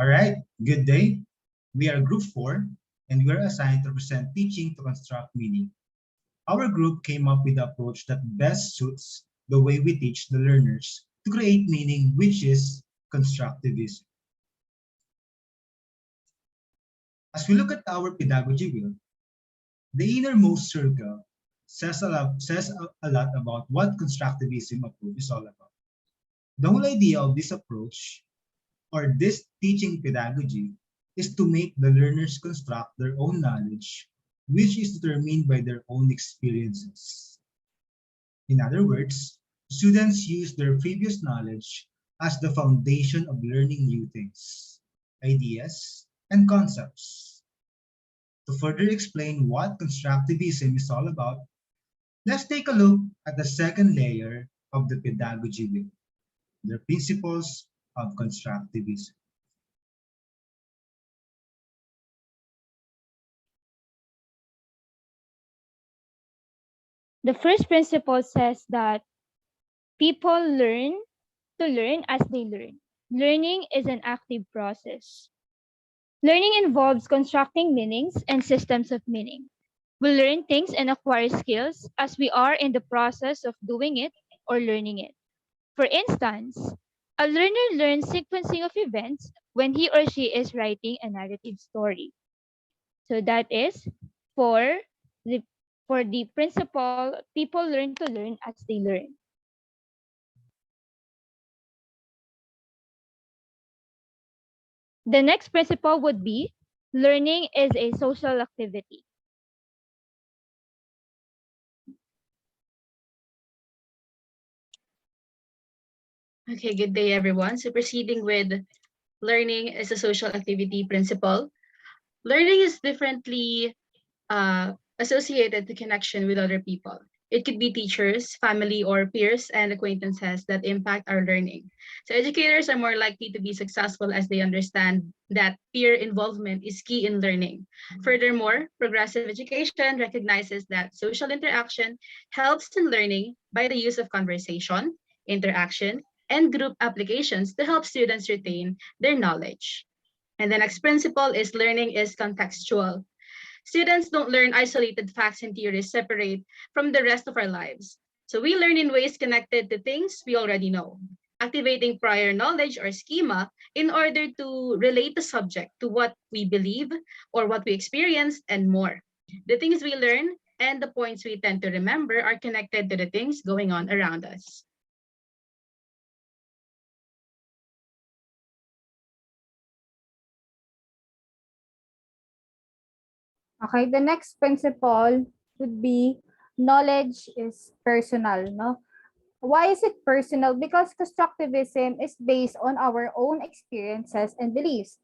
All right, good day. We are group 4 and we are assigned to present teaching to construct meaning. Our group came up with the approach that best suits the way we teach the learners to create meaning, which is constructivism. As we look at our pedagogy wheel, the innermost circle says a lot about what constructivism approach is all about. The whole idea of this approach or this teaching pedagogy is to make the learners construct their own knowledge, which is determined by their own experiences. In other words, students use their previous knowledge as the foundation of learning new things, ideas, and concepts. To further explain what constructivism is all about, let's take a look at the second layer of the pedagogy wheel, the principles of constructivism. The first principle says that people learn to learn as they learn. Learning is an active process. Learning involves constructing meanings and systems of meaning. We learn things and acquire skills as we are in the process of doing it or learning it. For instance, a learner learns sequencing of events when he or she is writing a narrative story. So that is for the for the principle, people learn to learn as they learn. The next principle would be learning is a social activity. Okay, good day, everyone. So proceeding with learning as a social activity principle. Learning is differently associated to connection with other people. It could be teachers, family, or peers and acquaintances that impact our learning. So educators are more likely to be successful as they understand that peer involvement is key in learning. Furthermore, progressive education recognizes that social interaction helps in learning by the use of conversation, interaction, and group applications to help students retain their knowledge. And the next principle is learning is contextual. Students don't learn isolated facts and theories separate from the rest of our lives. So we learn in ways connected to things we already know, activating prior knowledge or schema in order to relate the subject to what we believe or what we experienced and more. The things we learn and the points we tend to remember are connected to the things going on around us. Okay, the next principle would be knowledge is personal, no? Why is it personal? Because constructivism is based on our own experiences and beliefs.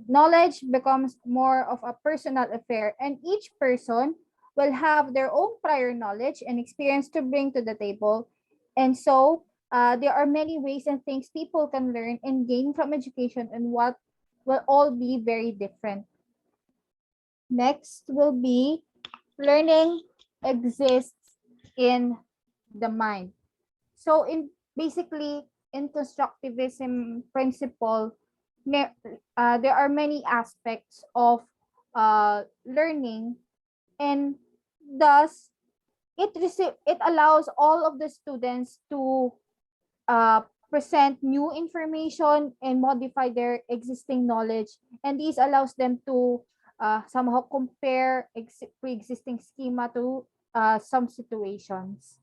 Knowledge becomes more of a personal affair, and each person will have their own prior knowledge and experience to bring to the table. And so there are many ways and things people can learn and gain from education, and what will all be very different. Next will be learning exists in the mind. So basically in constructivism principle, there are many aspects of learning, and thus it allows all of the students to present new information and modify their existing knowledge, and this allows them to somehow compare pre-existing schema to some situations.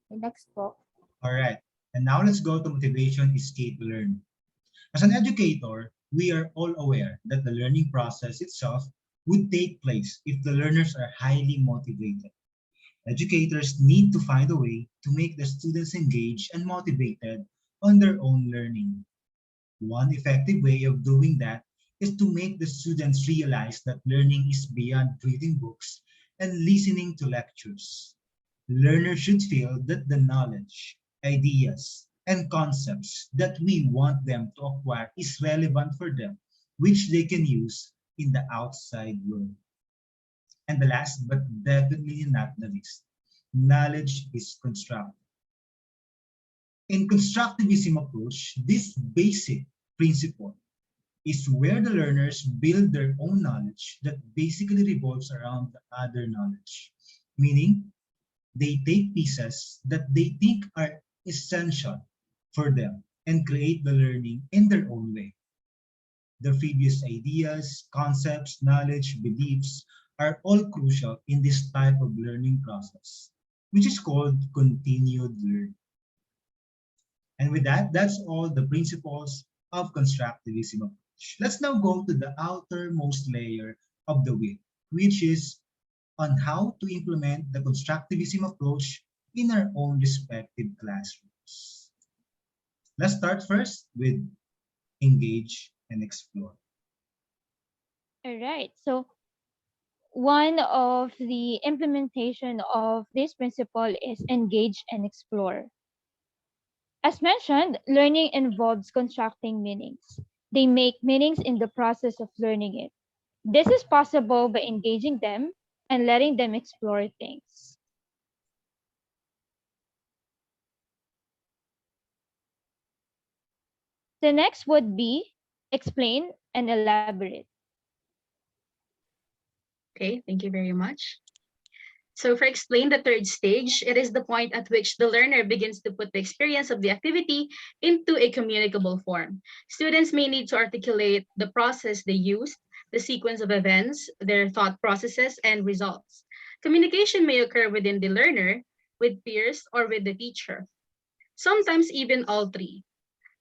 The next po. All right, and now let's go to motivation is key to learn. As an educator, we are all aware that the learning process itself would take place if the learners are highly motivated. Educators need to find a way to make the students engaged and motivated on their own learning. One effective way of doing that is to make the students realize that learning is beyond reading books and listening to lectures. Learners should feel that the knowledge, ideas, and concepts that we want them to acquire is relevant for them, which they can use in the outside world. And the last but definitely not the least, knowledge is constructive. In constructivism approach, this basic principle is where the learners build their own knowledge that basically revolves around the other knowledge, meaning they take pieces that they think are essential for them and create the learning in their own way. The previous ideas, concepts, knowledge, beliefs are all crucial in this type of learning process, which is called continued learning. And with that, that's all the principles of constructivism approach. Let's now go to the outermost layer of the wheel, which is on how to implement the constructivism approach in our own respective classrooms. Let's start first with engage and explore. All right. So one of the implementation of this principle is engage and explore. As mentioned, learning involves constructing meanings. They make meanings in the process of learning it. This is possible by engaging them and letting them explore things. The next would be explain and elaborate. Okay, thank you very much. So for explain the third stage, it is the point at which the learner begins to put the experience of the activity into a communicable form. Students may need to articulate the process they used, the sequence of events, their thought processes, and results. Communication may occur within the learner, with peers, or with the teacher. Sometimes even all three.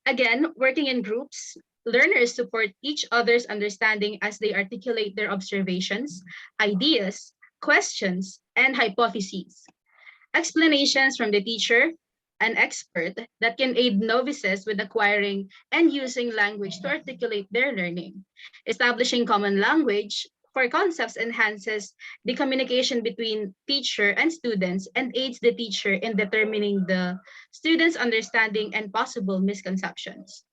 Again, working in groups, learners support each other's understanding as they articulate their observations, ideas, questions, and hypotheses. Explanations from the teacher, an expert that can aid novices with acquiring and using language to articulate their learning. Establishing common language for concepts enhances the communication between teacher and students and aids the teacher in determining the students' understanding and possible misconceptions.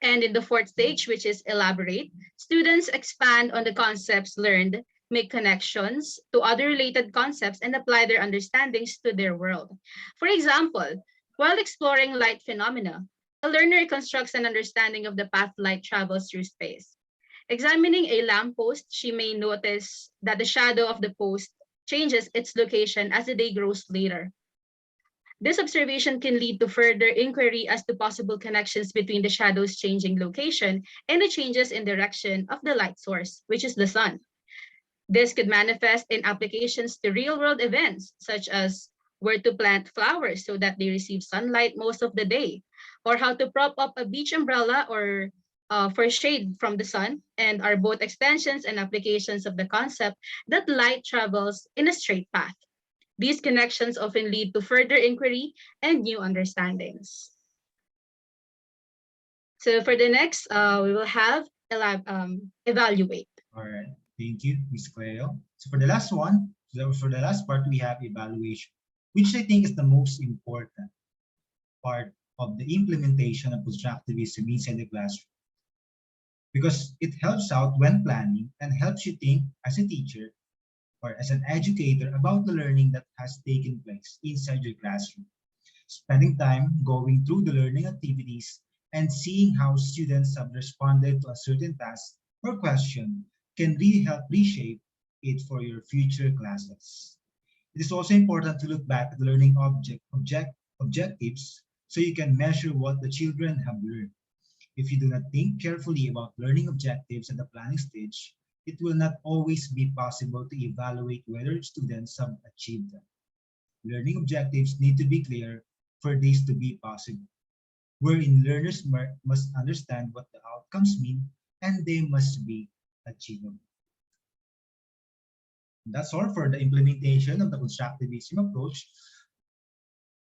And in the fourth stage, which is elaborate, students expand on the concepts learned, make connections to other related concepts, and apply their understandings to their world. For example, while exploring light phenomena, a learner constructs an understanding of the path light travels through space. Examining a lamppost, she may notice that the shadow of the post changes its location as the day grows later. This observation can lead to further inquiry as to possible connections between the shadow's changing location and the changes in direction of the light source, which is the sun. This could manifest in applications to real-world events, such as where to plant flowers so that they receive sunlight most of the day, or how to prop up a beach umbrella or for shade from the sun, and are both extensions and applications of the concept that light travels in a straight path. These connections often lead to further inquiry and new understandings. So for the next, we will have evaluate. All right, thank you, Ms. Cleo. So for the last one, for the last part, we have evaluation, which I think is the most important part of the implementation of constructivism inside the classroom, because it helps out when planning and helps you think as a teacher or as an educator about the learning that has taken place inside your classroom. Spending time going through the learning activities and seeing how students have responded to a certain task or question can really help reshape it for your future classes. It is also important to look back at the learning objectives so you can measure what the children have learned. If you do not think carefully about learning objectives at the planning stage, it will not always be possible to evaluate whether students have achieved them. Learning objectives need to be clear for this to be possible, wherein learners must understand what the outcomes mean and they must be achievable. That's all for the implementation of the constructivism approach.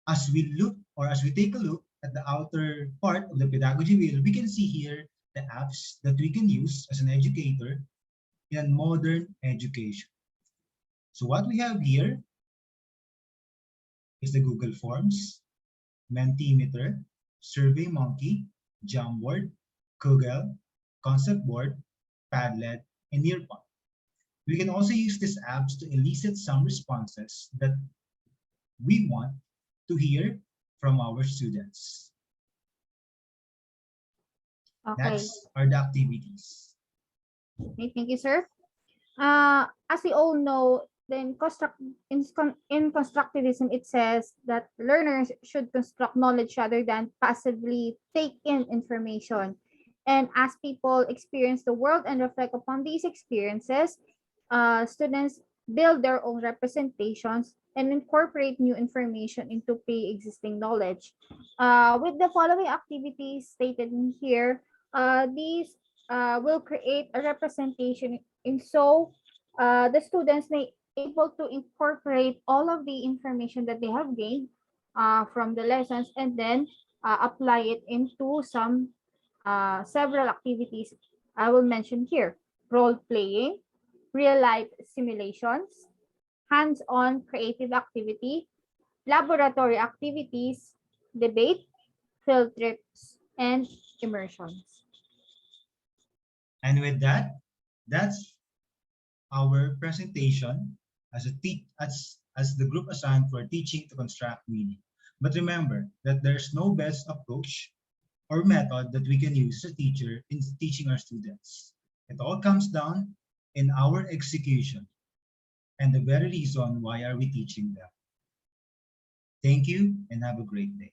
As we look or as we take a look at the outer part of the pedagogy wheel, we can see here the apps that we can use as an educator in modern education. So what we have here is the Google Forms, Mentimeter, SurveyMonkey, Jamboard, Kugel, Concept Board, Padlet, and Nearpod. We can also use these apps to elicit some responses that we want to hear from our students. Okay. Next are the activities. Okay, thank you, sir. As we all know, in constructivism, it says that learners should construct knowledge rather than passively take in information. And as people experience the world and reflect upon these experiences, students build their own representations and incorporate new information into pre-existing knowledge. With the following activities stated in here, these will create a representation in so the students may able to incorporate all of the information that they have gained from the lessons and then apply it into some several activities I will mention here: role playing, real life simulations, hands-on creative activity, laboratory activities, debate, field trips, and immersions. And with that, that's our presentation as as the group assigned for teaching to construct meaning. But remember that there's no best approach or method that we can use as a teacher in teaching our students. It all comes down in our execution and the very reason why are we teaching them. Thank you and have a great day.